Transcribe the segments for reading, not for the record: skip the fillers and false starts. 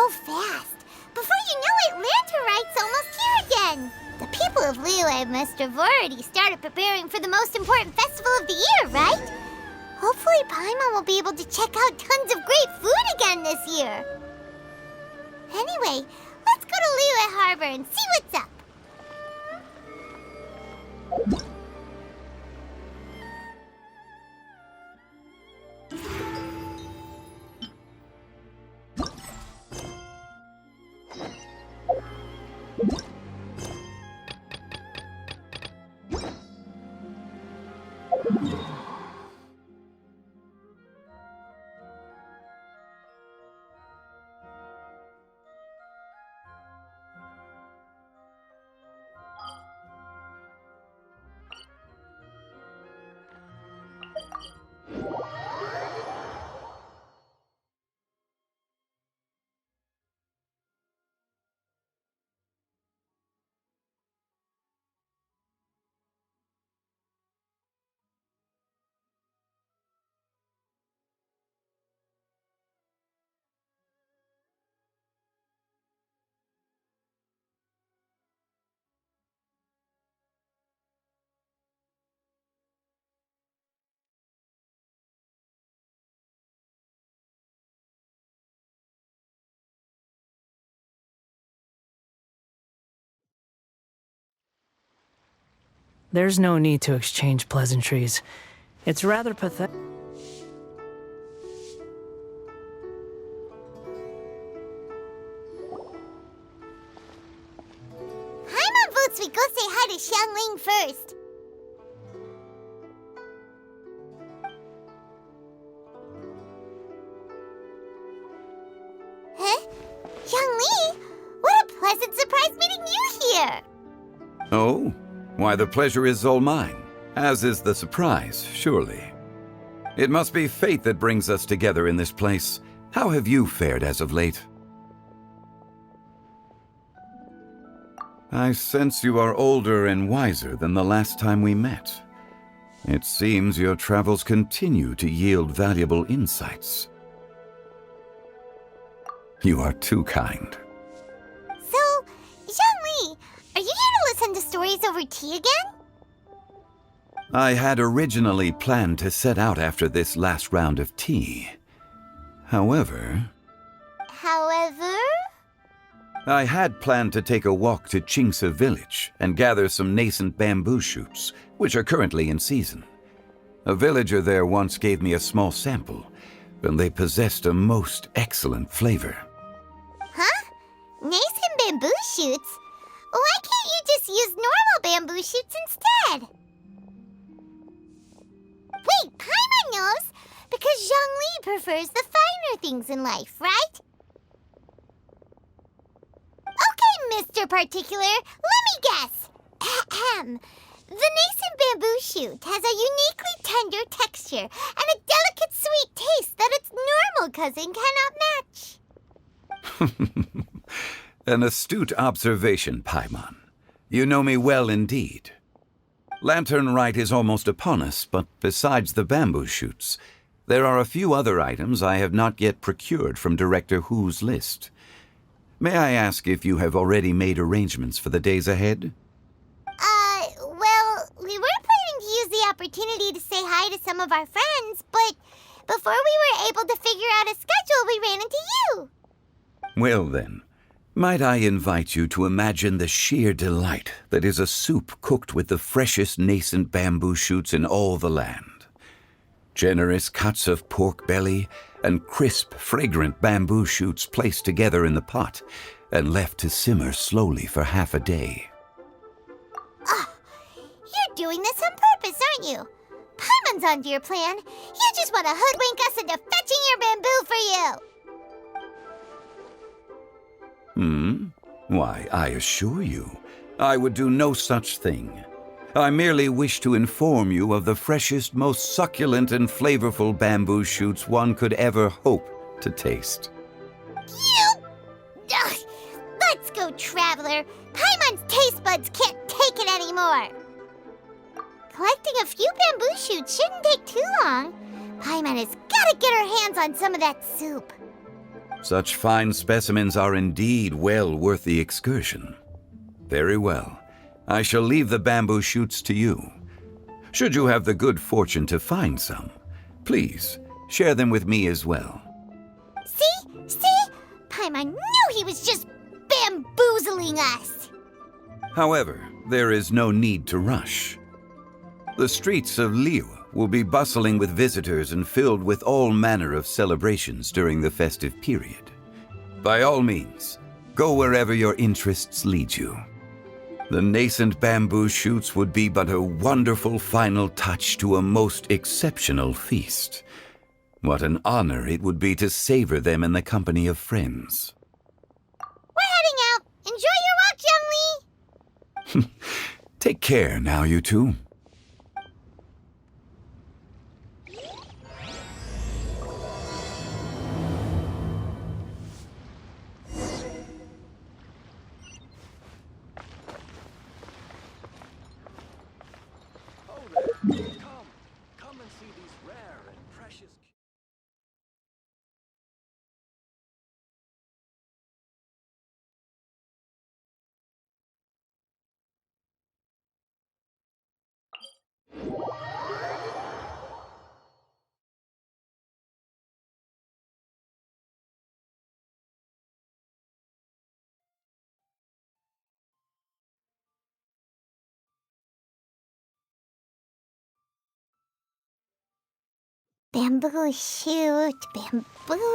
so fast. Before you know it, Lanterite's almost here again. The people of Liyue must have already started preparing for the most important festival of the year, right? Hopefully Paimon will be able to check out tons of great food again this year. Anyway, let's go to Liyue Harbor and see what's up. There's no need to exchange pleasantries. It's rather pathetic. Paimon votes we go say hi to Xiangling first. Huh? Xiangling? What a pleasant surprise meeting you here! Oh? Why, the pleasure is all mine, as is the surprise, surely. It must be fate that brings us together in this place. How have you fared as of late? I sense you are older and wiser than the last time we met. It seems your travels continue to yield valuable insights. You are too kind. So, Xiangling, are you here to listen to stories over tea again? I had originally planned to set out after this last round of tea. However, I had planned to take a walk to Chingsha village and gather some nascent bamboo shoots, which are currently in season. A villager there once gave me a small sample, and they possessed a most excellent flavor. Huh? Nascent bamboo shoots? Why can't you just use normal bamboo shoots instead? Wait, Paimon knows! Because Zhongli prefers the finer things in life, right? Okay, Mr. Particular, let me guess. Ahem. The nascent bamboo shoot has a uniquely tender texture and a delicate sweet taste that its normal cousin cannot match. An astute observation, Paimon. You know me well indeed. Lanternite is almost upon us, but besides the bamboo shoots, there are a few other items I have not yet procured from Director Hu's list. May I ask if you have already made arrangements for the days ahead? Well, we were planning to use the opportunity to say hi to some of our friends, but before we were able to figure out a schedule, we ran into you. Well then, might I invite you to imagine the sheer delight that is a soup cooked with the freshest nascent bamboo shoots in all the land. Generous cuts of pork belly and crisp, fragrant bamboo shoots placed together in the pot and left to simmer slowly for half a day. You're doing this on purpose, aren't you? Paimon's onto your plan. You just want to hoodwink us into fetching your bamboo for you. Why, I assure you, I would do no such thing. I merely wish to inform you of the freshest, most succulent and flavorful bamboo shoots one could ever hope to taste. Ugh. Let's go, Traveler. Paimon's taste buds can't take it anymore. Collecting a few bamboo shoots shouldn't take too long. Paimon has got to get her hands on some of that soup. Such fine specimens are indeed well worth the excursion. Very well. I shall leave the bamboo shoots to you. Should you have the good fortune to find some, please share them with me as well. See? Paimon knew he was just bamboozling us. However, there is no need to rush. The streets of Liyue will be bustling with visitors and filled with all manner of celebrations during the festive period. By all means, go wherever your interests lead you. The nascent bamboo shoots would be but a wonderful final touch to a most exceptional feast. What an honor it would be to savor them in the company of friends. We're heading out. Enjoy your walk, Young Lee. Take care now, you two. Come and see these rare and precious. Bamboo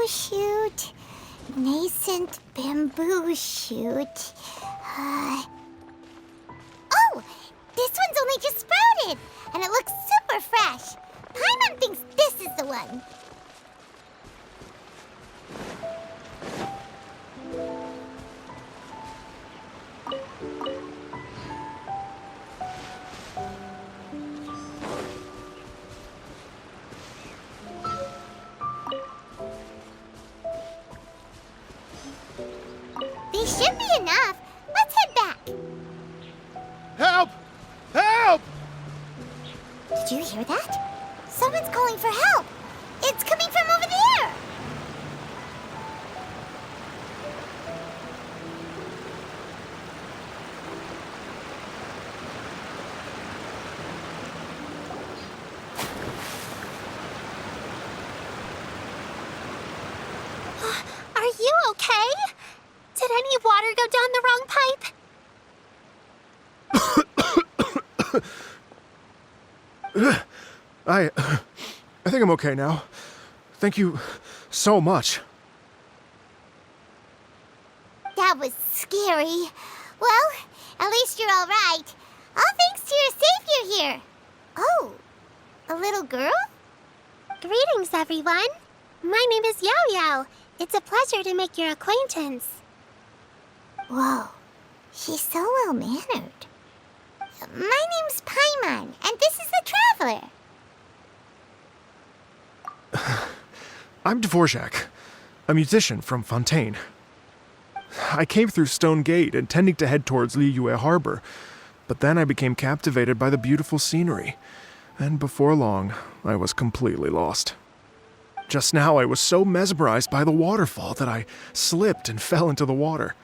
shoot, nascent bamboo shoot. Oh, this one's only just sprouted, and it looks super fresh. Paimon thinks this is the one. These should be enough. Let's head back. Help! Help! Did you hear that? Someone's calling for help. It's coming from over there. Are you okay? Did any water go down the wrong pipe? I think I'm okay now. Thank you so much. That was scary. Well, at least you're all right. All thanks to your savior here. Oh, a little girl? Greetings, everyone. My name is Yao Yao. It's a pleasure to make your acquaintance. Whoa, she's so well-mannered. My name's Paimon, and this is the Traveler. I'm Dvorak, a musician from Fontaine. I came through Stone Gate intending to head towards Liyue Harbor, but then I became captivated by the beautiful scenery, and before long, I was completely lost. Just now, I was so mesmerized by the waterfall that I slipped and fell into the water.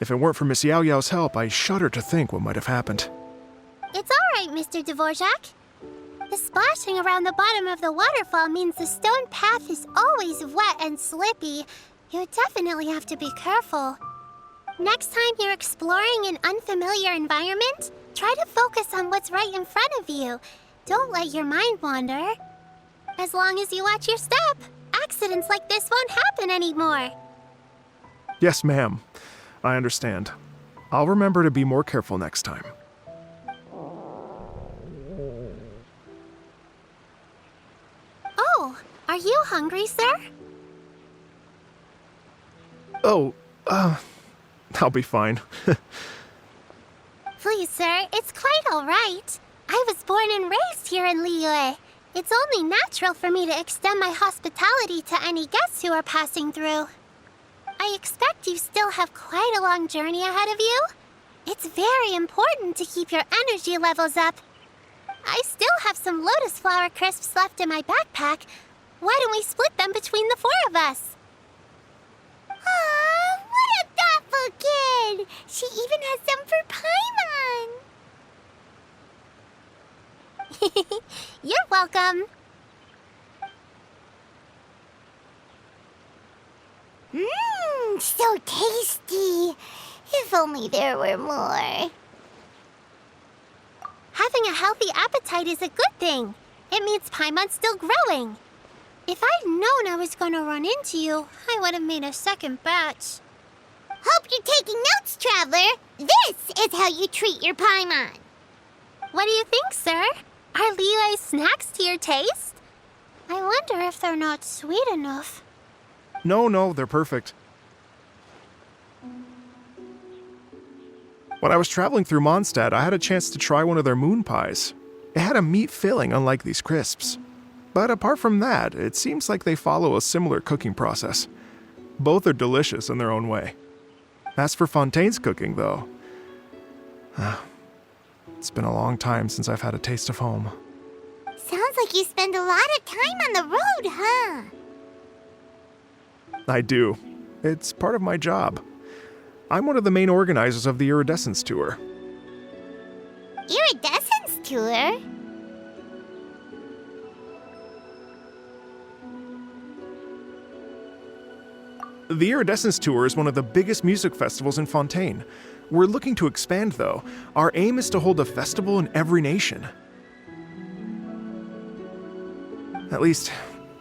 If it weren't for Miss Yao Yao's help, I shudder to think what might have happened. It's all right, Mr. Dvorak. The splashing around the bottom of the waterfall means the stone path is always wet and slippy. You definitely have to be careful. Next time you're exploring an unfamiliar environment, try to focus on what's right in front of you. Don't let your mind wander. As long as you watch your step, accidents like this won't happen anymore. Yes, ma'am. I understand. I'll remember to be more careful next time. Oh, are you hungry, sir? Oh, I'll be fine. Please, sir, it's quite all right. I was born and raised here in Liyue. It's only natural for me to extend my hospitality to any guests who are passing through. I expect you still have quite a long journey ahead of you. It's very important to keep your energy levels up. I still have some lotus flower crisps left in my backpack. Why don't we split them between the four of us? kid! She even has some for Paimon! You're welcome. Mmm, so tasty. If only there were more. Having a healthy appetite is a good thing. It means Paimon's still growing. If I'd known I was going to run into you, I would have made a second batch. Hope you're taking notes, Traveler. This is how you treat your Paimon. What do you think, sir? Are Liyue's snacks to your taste? I wonder if they're not sweet enough. No, they're perfect. When I was traveling through Mondstadt, I had a chance to try one of their moon pies. It had a meat filling, unlike these crisps. But apart from that, it seems like they follow a similar cooking process. Both are delicious in their own way. As for Fontaine's cooking, though, it's been a long time since I've had a taste of home. Sounds like you spend a lot of time on the road, huh? I do. It's part of my job. I'm one of the main organizers of the Iridescence Tour. Iridescence Tour? The Iridescence Tour is one of the biggest music festivals in Fontaine. We're looking to expand, though. Our aim is to hold a festival in every nation. At least,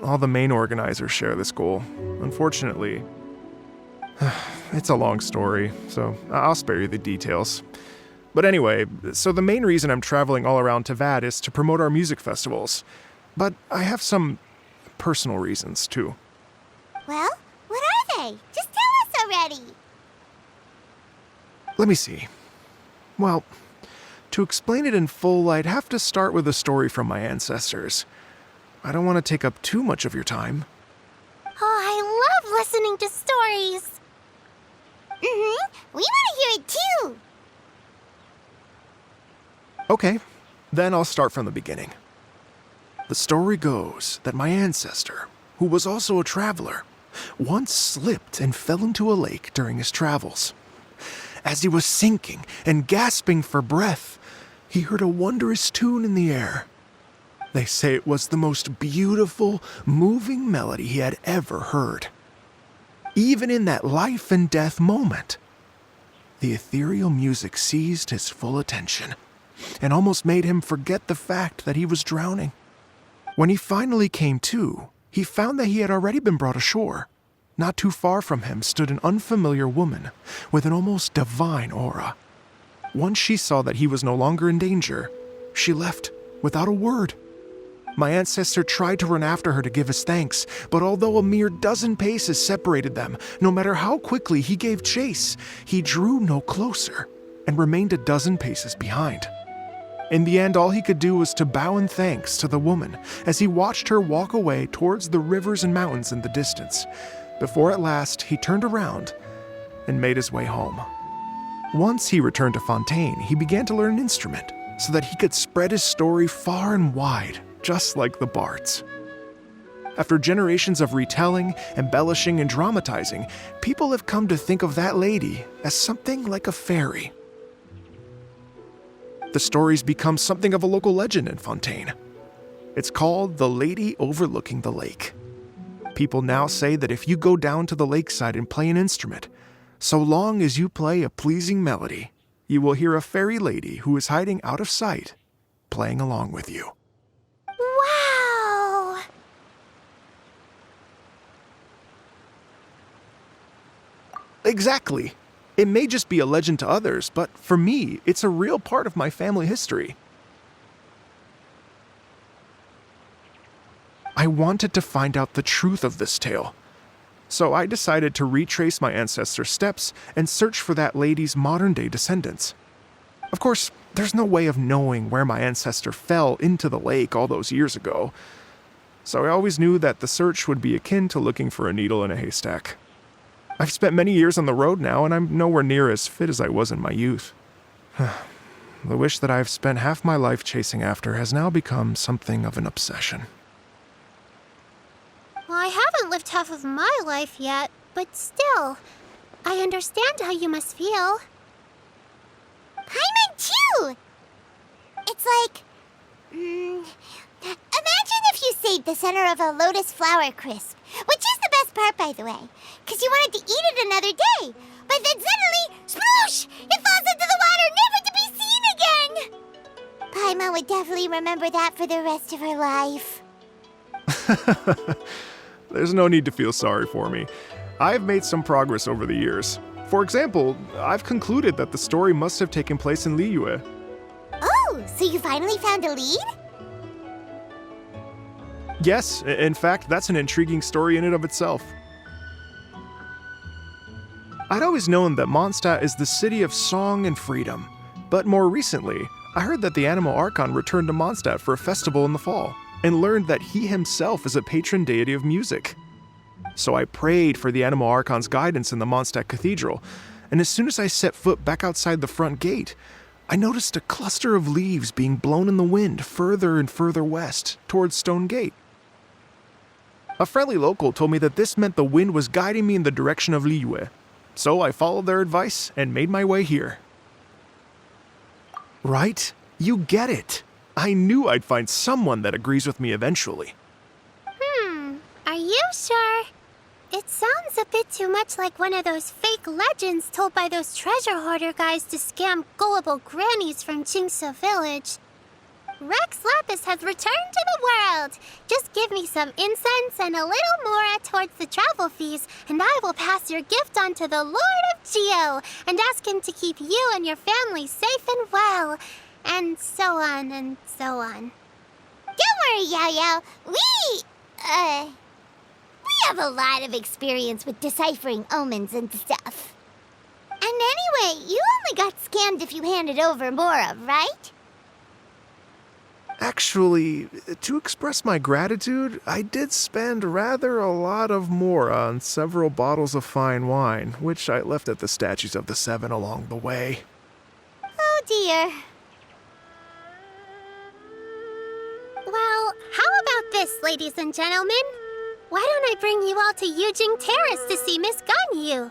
all the main organizers share this goal. Unfortunately, it's a long story, so I'll spare you the details. But anyway, so the main reason I'm traveling all around Tavad is to promote our music festivals. But I have some personal reasons, too. Well, what are they? Just tell us already. Let me see. Well, to explain it in full, I'd have to start with a story from my ancestors. I don't want to take up too much of your time. Oh, I love listening to stories. We want to hear it too. Okay, then I'll start from the beginning. The story goes that my ancestor, who was also a traveler, once slipped and fell into a lake during his travels. As he was sinking and gasping for breath, he heard a wondrous tune in the air. They say it was the most beautiful, moving melody he had ever heard. Even in that life and death moment, the ethereal music seized his full attention and almost made him forget the fact that he was drowning. When he finally came to, he found that he had already been brought ashore. Not too far from him stood an unfamiliar woman with an almost divine aura. Once she saw that he was no longer in danger, she left without a word. My ancestor tried to run after her to give his thanks, but although a mere dozen paces separated them, no matter how quickly he gave chase, he drew no closer and remained a dozen paces behind. In the end, all he could do was to bow in thanks to the woman as he watched her walk away towards the rivers and mountains in the distance, before at last he turned around and made his way home. Once he returned to Fontaine, he began to learn an instrument so that he could spread his story far and wide, just like the bards. After generations of retelling, embellishing, and dramatizing, people have come to think of that lady as something like a fairy. The story's become something of a local legend in Fontaine. It's called the Lady Overlooking the Lake. People now say that if you go down to the lakeside and play an instrument, so long as you play a pleasing melody, you will hear a fairy lady who is hiding out of sight, playing along with you. Wow! Exactly. It may just be a legend to others, but for me, it's a real part of my family history. I wanted to find out the truth of this tale, so I decided to retrace my ancestors' steps and search for that lady's modern-day descendants. Of course, there's no way of knowing where my ancestor fell into the lake all those years ago, so I always knew that the search would be akin to looking for a needle in a haystack. I've spent many years on the road now, and I'm nowhere near as fit as I was in my youth. The wish that I've spent half my life chasing after has now become something of an obsession. Well, I haven't lived half of my life yet, but still, I understand how you must feel. Paimon too! It's like... imagine if you saved the center of a lotus flower crisp, which is the best part, by the way, because you wanted to eat it another day. But then suddenly, sploosh! It falls into the water, never to be seen again! Paimon would definitely remember that for the rest of her life. There's no need to feel sorry for me. I've made some progress over the years. For example, I've concluded that the story must have taken place in Liyue. Oh, so you finally found a lead? Yes, in fact, that's an intriguing story in and of itself. I'd always known that Mondstadt is the city of song and freedom, but more recently, I heard that the Animal Archon returned to Mondstadt for a festival in the fall, and learned that he himself is a patron deity of music. So I prayed for the Animal Archon's guidance in the Mondstadt Cathedral, and as soon as I set foot back outside the front gate, I noticed a cluster of leaves being blown in the wind further and further west, towards Stone Gate. A friendly local told me that this meant the wind was guiding me in the direction of Liyue, so I followed their advice and made my way here. Right? You get it. I knew I'd find someone that agrees with me eventually. Are you sure? It sounds a bit too much like one of those fake legends told by those treasure hoarder guys to scam gullible grannies from Jingsa Village. Rex Lapis has returned to the world. Just give me some incense and a little more towards the travel fees, and I will pass your gift on to the Lord of Geo and ask him to keep you and your family safe and well. And so on and so on. Don't worry, Yao Yao. We have a lot of experience with deciphering omens and stuff. And anyway, you only got scammed if you handed over Mora, right? Actually, to express my gratitude, I did spend rather a lot of Mora on several bottles of fine wine, which I left at the Statues of the Seven along the way. Oh dear. Well, how about this, ladies and gentlemen? Why don't I bring you all to Yujing Terrace to see Miss Ganyu?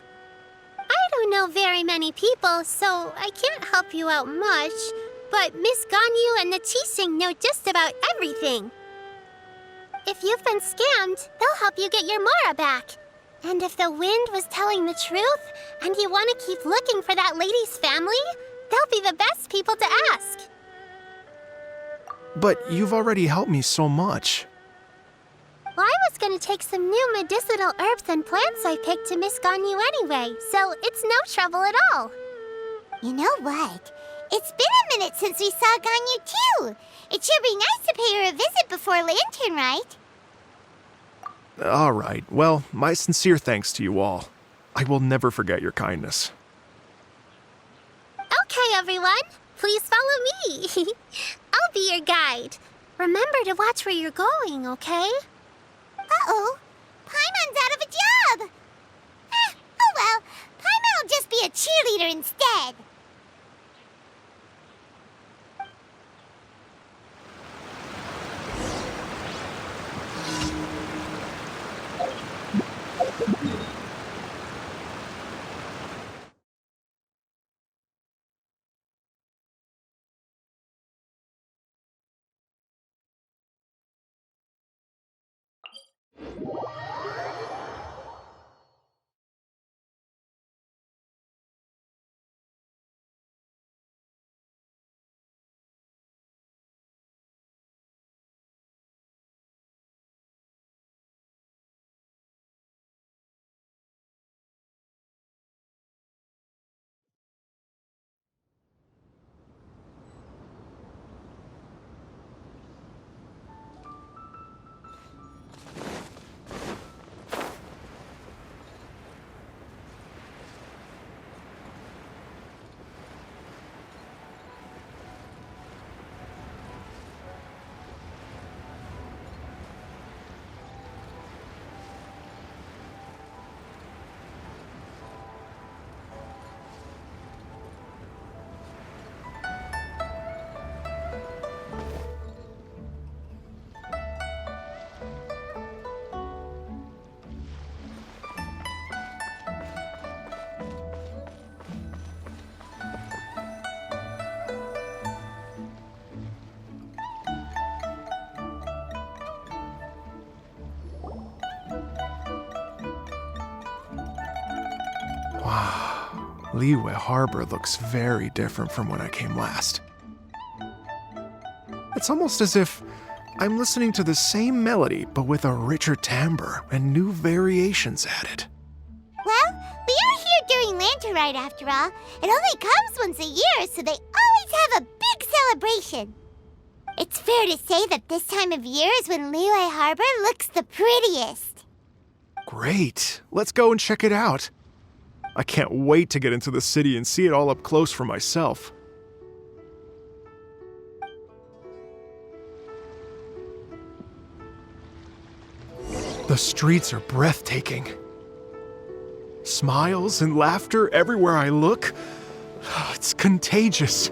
I don't know very many people, so I can't help you out much, but Miss Ganyu and the Qixing know just about everything. If you've been scammed, they'll help you get your Mora back. And if the wind was telling the truth, and you want to keep looking for that lady's family, they'll be the best people to ask. But you've already helped me so much. Well, I was gonna take some new medicinal herbs and plants I picked to Miss Ganyu anyway, so it's no trouble at all. You know what? It's been a minute since we saw Ganyu too. It should be nice to pay her a visit before Lantern, right? All right, well, my sincere thanks to you all. I will never forget your kindness. Okay, everyone, please follow me. I'll be your guide. Remember to watch where you're going, okay? Uh-oh. Paimon's out of a job. Oh well. Paimon will just be a cheerleader instead. Liyue Harbor looks very different from when I came last. It's almost as if I'm listening to the same melody, but with a richer timbre and new variations added. Well, we are here during Lanterite after all. It only comes once a year, so they always have a big celebration. It's fair to say that this time of year is when Liyue Harbor looks the prettiest. Great. Let's go and check it out. I can't wait to get into the city and see it all up close for myself. The streets are breathtaking. Smiles and laughter everywhere I look. It's contagious.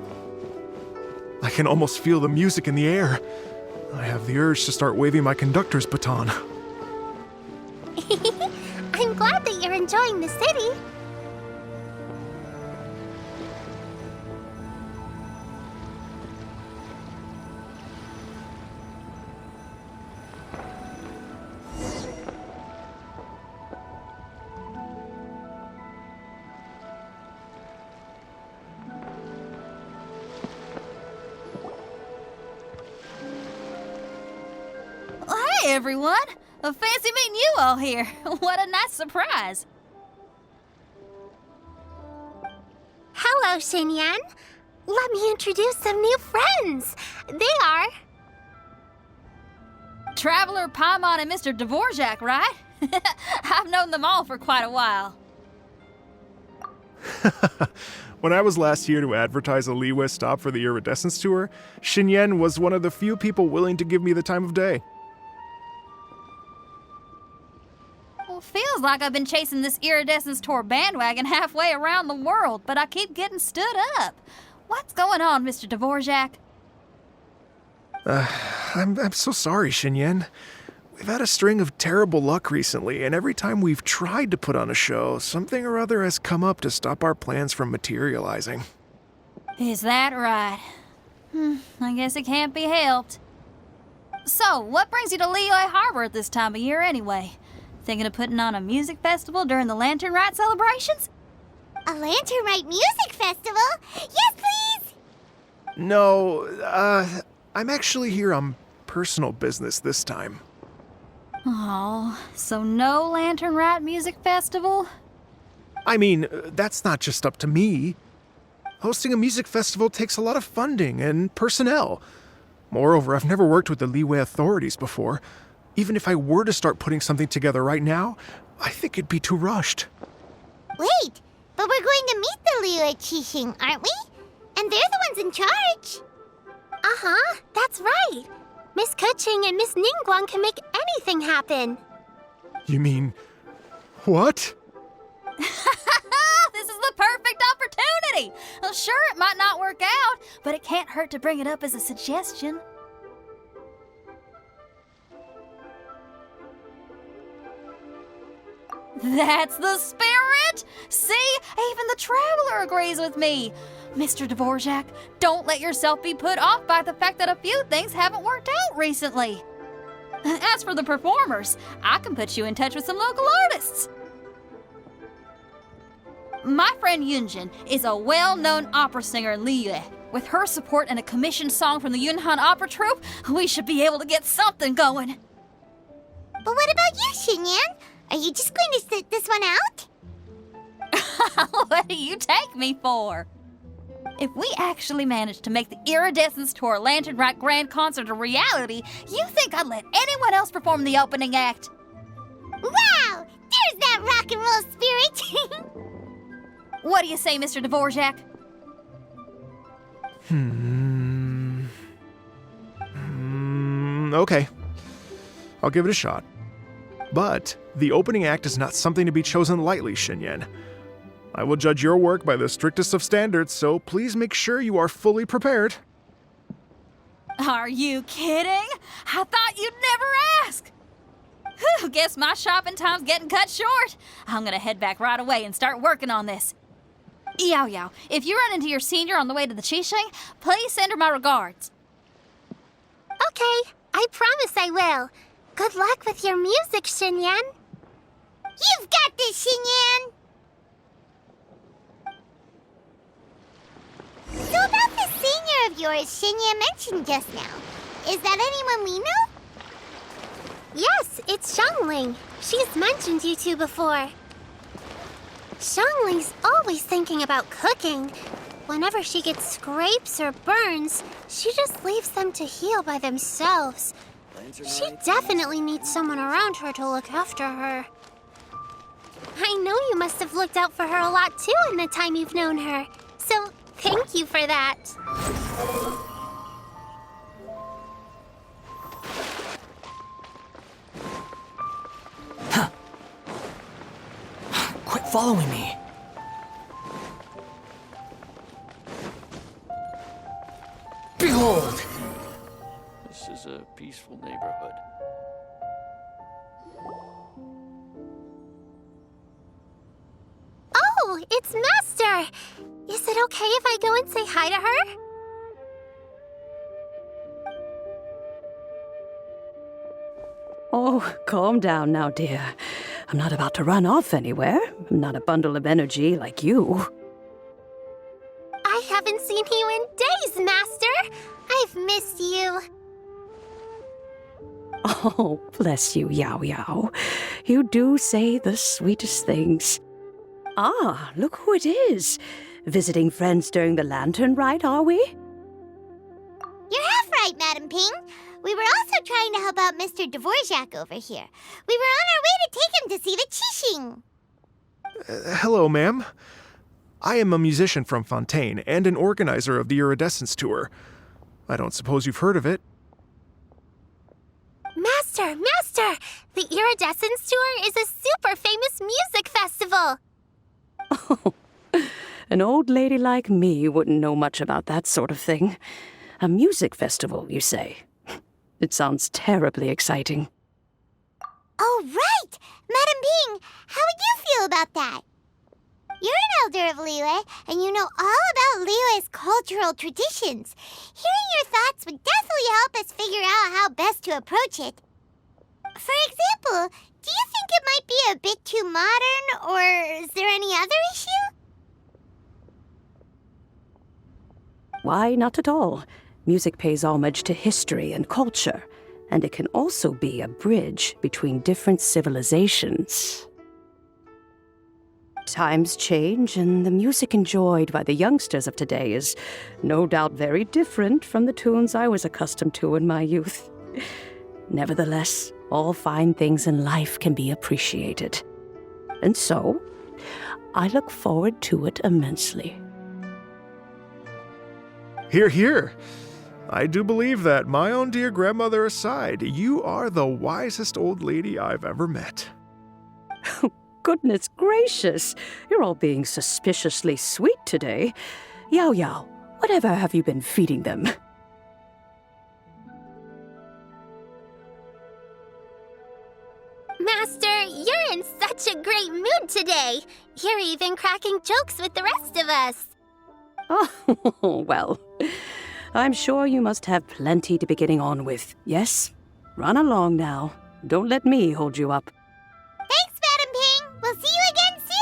I can almost feel the music in the air. I have the urge to start waving my conductor's baton. I'm glad that you're enjoying the city. Hey everyone! Fancy meeting you all here. What a nice surprise. Hello, Xinyan. Let me introduce some new friends. They are... Traveler, Paimon, and Mr. Dvorak, right? I've known them all for quite a while. When I was last here to advertise a Liyue stop for the Iridescence Tour, Xinyan was one of the few people willing to give me the time of day. Well, feels like I've been chasing this Iridescence Tour bandwagon halfway around the world, but I keep getting stood up. What's going on, Mr. Dvorak? I'm so sorry, Xinyan. We've had a string of terrible luck recently, and every time we've tried to put on a show, something or other has come up to stop our plans from materializing. Is that right? I guess it can't be helped. So, what brings you to Liyue Harbor at this time of year anyway? Thinking of putting on a music festival during the Lantern Rite celebrations? A Lanterite music festival? Yes, please! No, I'm actually here on personal business this time. Oh, so no Lantern Rite music festival? I mean, that's not just up to me. Hosting a music festival takes a lot of funding and personnel. Moreover, I've never worked with the Liyue authorities before. Even if I were to start putting something together right now, I think it'd be too rushed. Wait, but we're going to meet the Liyue Qixing, aren't we? And they're the ones in charge. Uh-huh, that's right. Miss Kuching and Miss Ningguang can make anything happen. You mean... what? This is the perfect opportunity! Well, sure, it might not work out, but it can't hurt to bring it up as a suggestion. That's the spirit! See? Even the Traveler agrees with me. Mr. Dvorak, don't let yourself be put off by the fact that a few things haven't worked out recently. As for the performers, I can put you in touch with some local artists. My friend Yunjin is a well-known opera singer in Liyue. With her support and a commissioned song from the Yunhan Opera Troupe, we should be able to get something going. But what about you, Xinyan? Are you just going to sit this one out? What do you take me for? If we actually manage to make the Iridescence Tour Lantern Rite Grand Concert a reality, you think I'd let anyone else perform the opening act? Wow! There's that rock and roll spirit! What do you say, Mr. Dvorak? Okay. I'll give it a shot. But the opening act is not something to be chosen lightly, Xinyan. I will judge your work by the strictest of standards, so please make sure you are fully prepared. Are you kidding? I thought you'd never ask. Whew, guess my shopping time's getting cut short. I'm gonna head back right away and start working on this. Yao Yao, if you run into your senior on the way to the Qixing, please send her my regards. Okay, I promise I will. Good luck with your music, Xinyan. You've got this, Xinyan! partner of yours Shinya mentioned just now. Is that anyone we know? Yes, it's Xiangling. She's mentioned you two before. Xiangling's always thinking about cooking. Whenever she gets scrapes or burns, she just leaves them to heal by themselves. She definitely needs someone around her to look after her. I know you must have looked out for her a lot too in the time you've known her. So, thank you for that. Quit following me. Behold! This is a peaceful neighborhood. Oh, it's Master! Is it okay if I go and say hi to her? Oh, calm down now, dear. I'm not about to run off anywhere. I'm not a bundle of energy like you. I haven't seen you in days, Master! I've missed you. Oh, bless you, Yao Yao. You do say the sweetest things. Ah, look who it is. Visiting friends during the lantern rite, are we? You're half right, Madam Ping. We were also trying to help out Mr. Dvorak over here. We were on our way to take him to see the Qixing. Hello, ma'am. I am a musician from Fontaine and an organizer of the Iridescence Tour. I don't suppose you've heard of it. Master! The Iridescence Tour is a super famous music festival! Oh, an old lady like me wouldn't know much about that sort of thing. A music festival, you say? It sounds terribly exciting. Oh, right! Madam Ping, how would you feel about that? You're an elder of Liyue, and you know all about Liyue's cultural traditions. Hearing your thoughts would definitely help us figure out how best to approach it. For example, do you think it might be a bit too modern, or is there any other issue? Why, not at all. Music pays homage to history and culture, and it can also be a bridge between different civilizations. Times change, and the music enjoyed by the youngsters of today is no doubt very different from the tunes I was accustomed to in my youth. Nevertheless, all fine things in life can be appreciated. And so, I look forward to it immensely. Hear, hear. I do believe that, my own dear grandmother aside, you are the wisest old lady I've ever met. Goodness gracious, you're all being suspiciously sweet today. Yao Yao, whatever have you been feeding them? Master, you're in such a great mood today. You're even cracking jokes with the rest of us. Oh, well, I'm sure you must have plenty to be getting on with. Yes? Run along now. Don't let me hold you up. Thanks, Madam Ping. We'll see you again soon.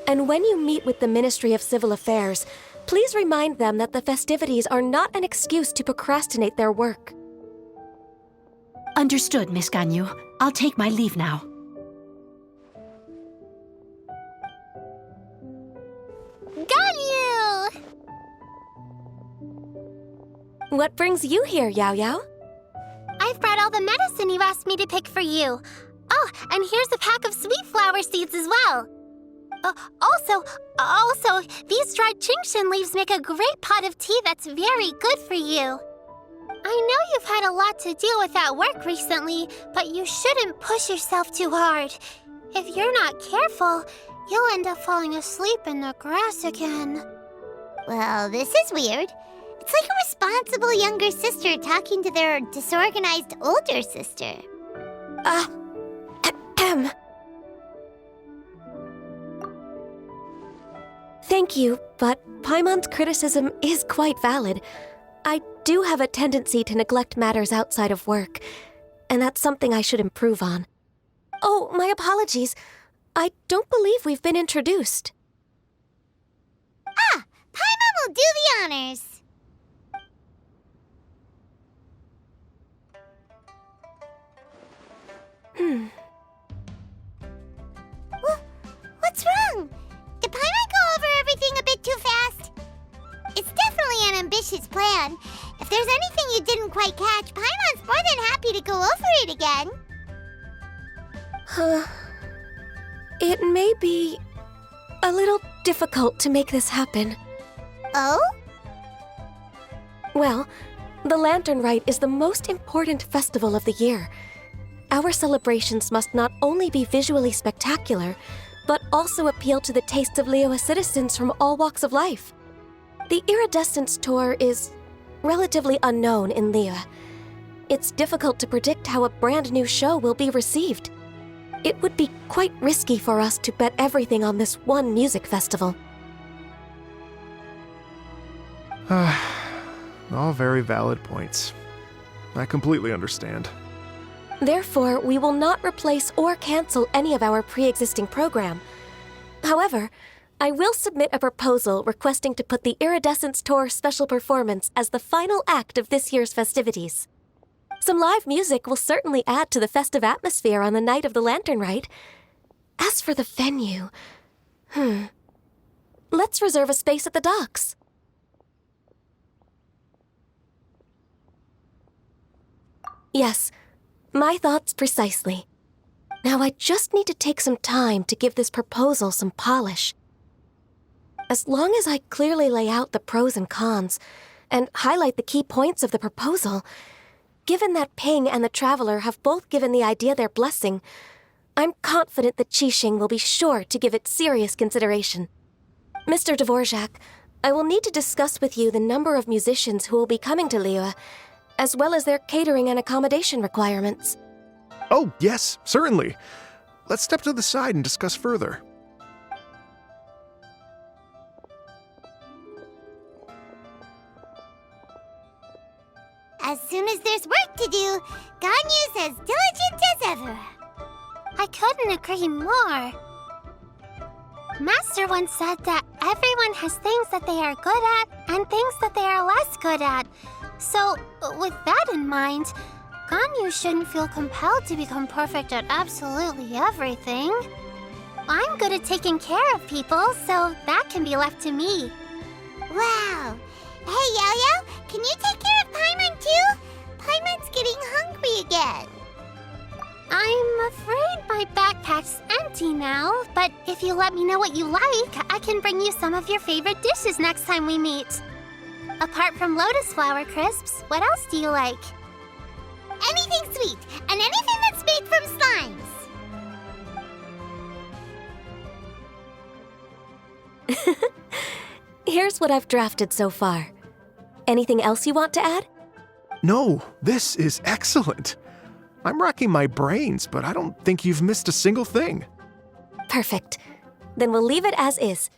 And when you meet with the Ministry of Civil Affairs, please remind them that the festivities are not an excuse to procrastinate their work. Understood, Miss Ganyu. I'll take my leave now. Ganyu! What brings you here, Yao Yao? I've brought all the medicine you asked me to pick for you. Oh, and here's a pack of sweet flower seeds as well. Also, these dried Chingshin leaves make a great pot of tea that's very good for you. I know you've had a lot to deal with at work recently, but you shouldn't push yourself too hard. If you're not careful, you'll end up falling asleep in the grass again. Well, this is weird. It's like a responsible younger sister talking to their disorganized older sister. Thank you, but Paimon's criticism is quite valid. I do have a tendency to neglect matters outside of work, and that's something I should improve on. Oh, my apologies. I don't believe we've been introduced. Paimon will do the honors. What's wrong? Did Paimon go over everything a bit too fast? It's definitely an ambitious plan. If there's anything you didn't quite catch, Paimon's more than happy to go over it again. It may be a little difficult to make this happen. Oh? Well, the Lantern Rite is the most important festival of the year. Our celebrations must not only be visually spectacular, but also appeal to the tastes of Liyue citizens from all walks of life. The Iridescence Tour is relatively unknown in Liyue. It's difficult to predict how a brand new show will be received. It would be quite risky for us to bet everything on this one music festival. All very valid points. I completely understand. Therefore, we will not replace or cancel any of our pre-existing program. However, I will submit a proposal requesting to put the Iridescence Tour special performance as the final act of this year's festivities. Some live music will certainly add to the festive atmosphere on the night of the Lantern Rite. As for the venue, let's reserve a space at the docks. Yes, my thoughts precisely. Now I just need to take some time to give this proposal some polish. As long as I clearly lay out the pros and cons, and highlight the key points of the proposal, given that Ping and the Traveler have both given the idea their blessing, I'm confident that Qixing will be sure to give it serious consideration. Mr. Dvorak, I will need to discuss with you the number of musicians who will be coming to Liyue, as well as their catering and accommodation requirements. Oh, yes, certainly. Let's step to the side and discuss further. As soon as there's work to do, Ganyu's as diligent as ever. I couldn't agree more. Master once said that everyone has things that they are good at and things that they are less good at. So, with that in mind, Ganyu shouldn't feel compelled to become perfect at absolutely everything. I'm good at taking care of people, so that can be left to me. Wow. Hey, Yo-Yo, can you take care of Paimon too? Paimon's getting hungry again. I'm afraid my backpack's empty now, but if you let me know what you like, I can bring you some of your favorite dishes next time we meet. Apart from lotus flower crisps, what else do you like? Anything sweet, and anything that's made from slimes. Here's what I've drafted so far. Anything else you want to add? No, this is excellent. I'm racking my brains, but I don't think you've missed a single thing. Perfect. Then we'll leave it as is.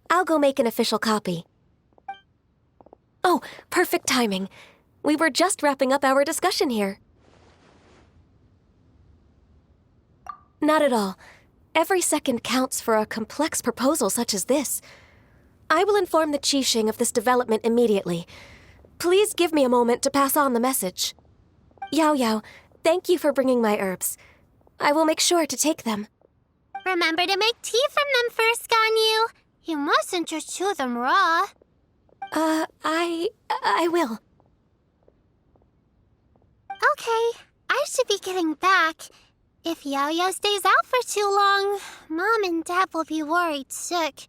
I'll go make an official copy. Oh, perfect timing. We were just wrapping up our discussion here. Not at all. Every second counts for a complex proposal such as this. I will inform the Qixing of this development immediately. Please give me a moment to pass on the message. Yao Yao, thank you for bringing my herbs. I will make sure to take them. Remember to make tea from them first, Ganyu. You mustn't just chew them raw. I will. Okay, I should be getting back. If Yao-Yao stays out for too long, Mom and Dad will be worried sick.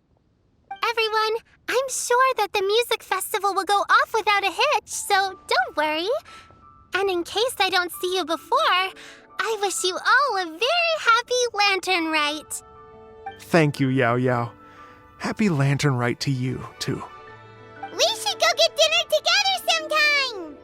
Everyone, I'm sure that the music festival will go off without a hitch, so don't worry. And in case I don't see you before, I wish you all a very happy lantern rite. Thank you, Yao Yao. Happy Lantern Rite to you, too. We should go get dinner together sometime!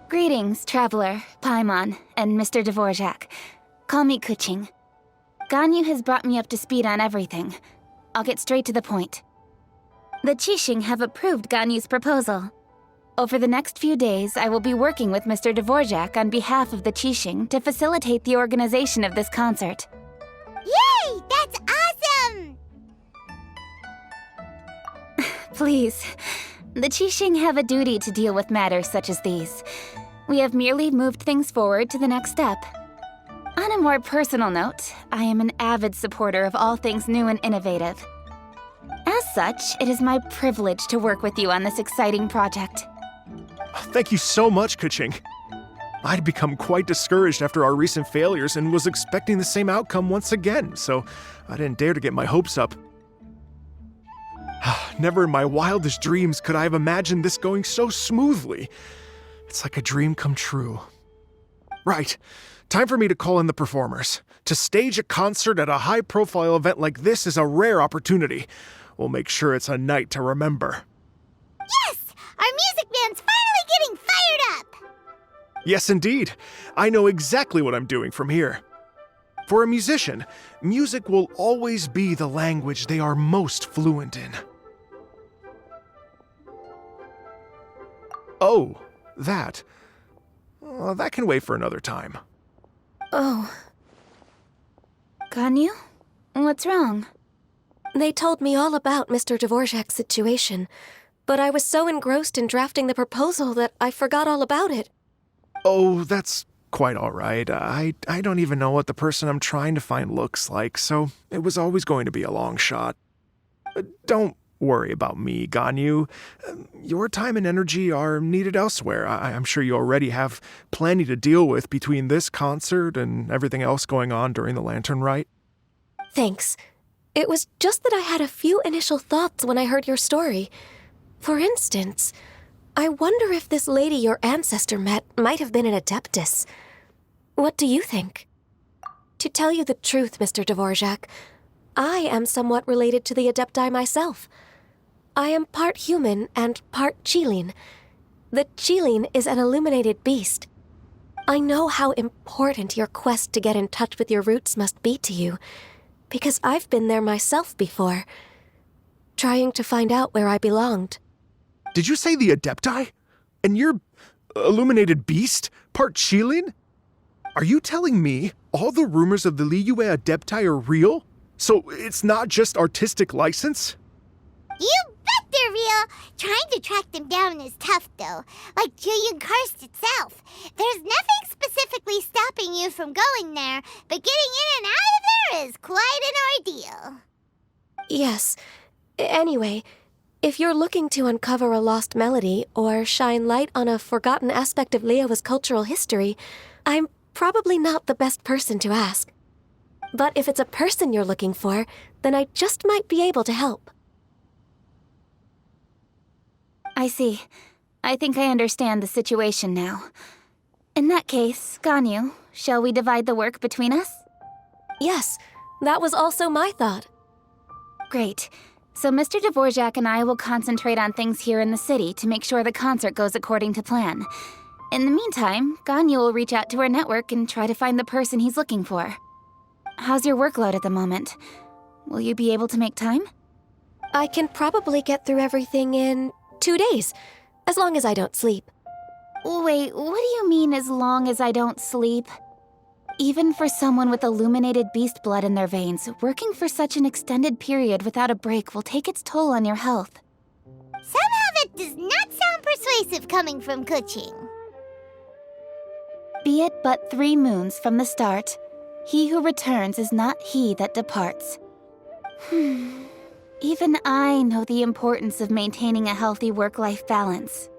Greetings, Traveler, Paimon, and Mr. Dvorak. Call me Kuching. Ganyu has brought me up to speed on everything. I'll get straight to the point. The Qixing have approved Ganyu's proposal. Over the next few days, I will be working with Mr. Dvorak on behalf of the Qixing to facilitate the organization of this concert. Yay! That's awesome! Please, the Qixing have a duty to deal with matters such as these. We have merely moved things forward to the next step. On a more personal note, I am an avid supporter of all things new and innovative. As such, it is my privilege to work with you on this exciting project. Thank you so much, Kuching. I'd become quite discouraged after our recent failures and was expecting the same outcome once again, so I didn't dare to get my hopes up. Never in my wildest dreams could I have imagined this going so smoothly. It's like a dream come true. Right, time for me to call in the performers. To stage a concert at a high-profile event like this is a rare opportunity. We'll make sure it's a night to remember. Yes! Our music band's finally getting fired up! Yes, indeed. I know exactly what I'm doing from here. For a musician, music will always be the language they are most fluent in. Oh, that. That can wait for another time. Oh. Ganyu? What's wrong? They told me all about Mr. Dvorak's situation, but I was so engrossed in drafting the proposal that I forgot all about it. Oh, that's quite all right. I don't even know what the person I'm trying to find looks like, so it was always going to be a long shot. Don't worry about me, Ganyu. Your time and energy are needed elsewhere. I'm sure you already have plenty to deal with between this concert and everything else going on during the Lantern Rite. Thanks. It was just that I had a few initial thoughts when I heard your story. For instance, I wonder if this lady your ancestor met might have been an Adeptus. What do you think? To tell you the truth, Mr. Dvorak, I am somewhat related to the Adepti myself. I am part human and part Qilin. The Qilin is an illuminated beast. I know how important your quest to get in touch with your roots must be to you, because I've been there myself before, trying to find out where I belonged. Did you say the Adepti? And you're illuminated beast? Part Qilin? Are you telling me all the rumors of the Liyue Adepti are real? So it's not just artistic license? You bet they're real! Trying to track them down is tough, though. Like Julian Karst itself. There's nothing specifically stopping you from going there, but getting in and out of there is quite an ordeal. Yes. Anyway, if you're looking to uncover a lost melody or shine light on a forgotten aspect of Liyue's cultural history, I'm probably not the best person to ask. But if it's a person you're looking for, then I just might be able to help. I see. I think I understand the situation now. In that case, Ganyu, shall we divide the work between us? Yes, that was also my thought. Great. So Mr. Dvorak and I will concentrate on things here in the city to make sure the concert goes according to plan. In the meantime, Ganyu will reach out to our network and try to find the person he's looking for. How's your workload at the moment? Will you be able to make time? I can probably get through everything in 2 days, as long as I don't sleep. Wait, what do you mean as long as I don't sleep? Even for someone with illuminated beast blood in their veins, working for such an extended period without a break will take its toll on your health. Somehow that does not sound persuasive coming from Kuching. Be it but 3 moons from the start, he who returns is not he that departs. Even I know the importance of maintaining a healthy work-life balance.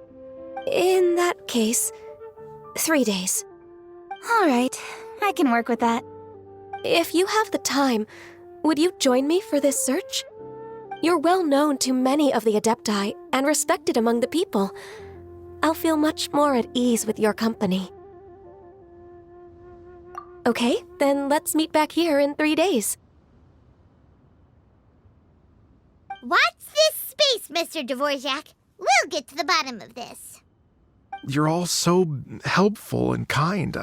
In that case, 3 days. All right, I can work with that. If you have the time, would you join me for this search? You're well known to many of the Adepti and respected among the people. I'll feel much more at ease with your company. Okay, then let's meet back here in 3 days. Watch this space, Mr. Dvorak. We'll get to the bottom of this. You're all so helpful and kind.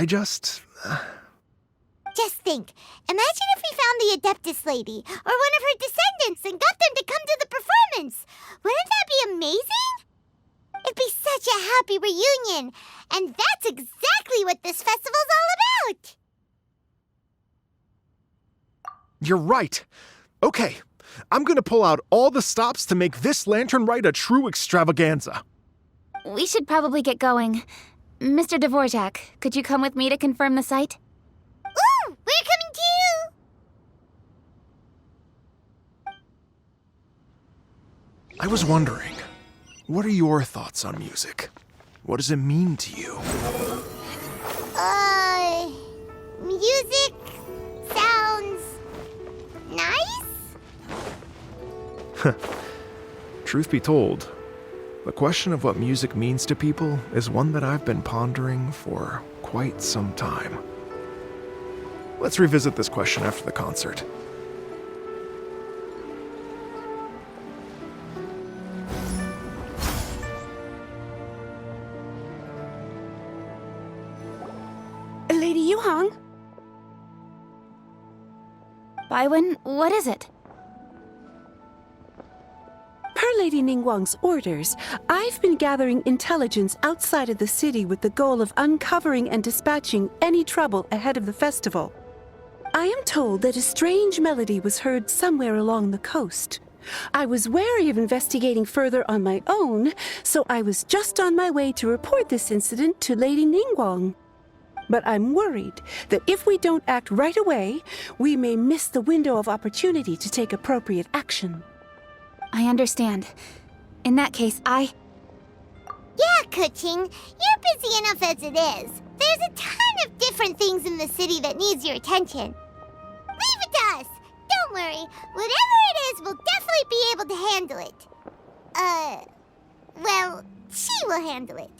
Just think. Imagine if we found the Adeptus lady, or one of her descendants, and got them to come to the performance. Wouldn't that be amazing? It'd be such a happy reunion. And that's exactly what this festival's all about. You're right. Okay, I'm gonna pull out all the stops to make this lantern rite a true extravaganza. We should probably get going. Mr. Dvorak, could you come with me to confirm the site? Ooh, we're coming too! I was wondering, what are your thoughts on music? What does it mean to you? Music sounds nice? Truth be told, the question of what music means to people is one that I've been pondering for quite some time. Let's revisit this question after the concert. Lady Yuhang? Baiwen, what is it? Per Lady Ningguang's orders, I've been gathering intelligence outside of the city with the goal of uncovering and dispatching any trouble ahead of the festival. I am told that a strange melody was heard somewhere along the coast. I was wary of investigating further on my own, so I was just on my way to report this incident to Lady Ningguang. But I'm worried that if we don't act right away, we may miss the window of opportunity to take appropriate action. I understand. In that case, Yeah, Kuching, you're busy enough as it is. There's a ton of different things in the city that needs your attention. Leave it to us. Don't worry. Whatever it is, we'll definitely be able to handle it. Well, she will handle it.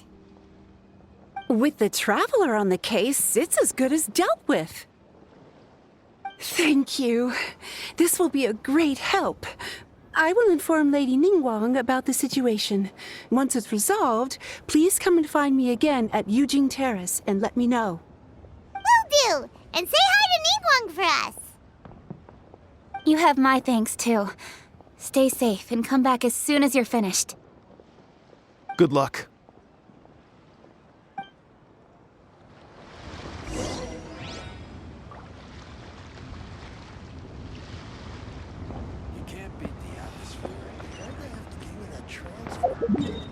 With the Traveler on the case, it's as good as dealt with. Thank you. This will be a great help. I will inform Lady Ningguang about the situation. Once it's resolved, please come and find me again at Yujing Terrace and let me know. Will do! And say hi to Ningguang for us! you have my thanks too. Stay safe and come back as soon as you're finished. Good luck. You can't beat the atmosphere. Why'd they have to give me that transfer?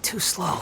Too slow.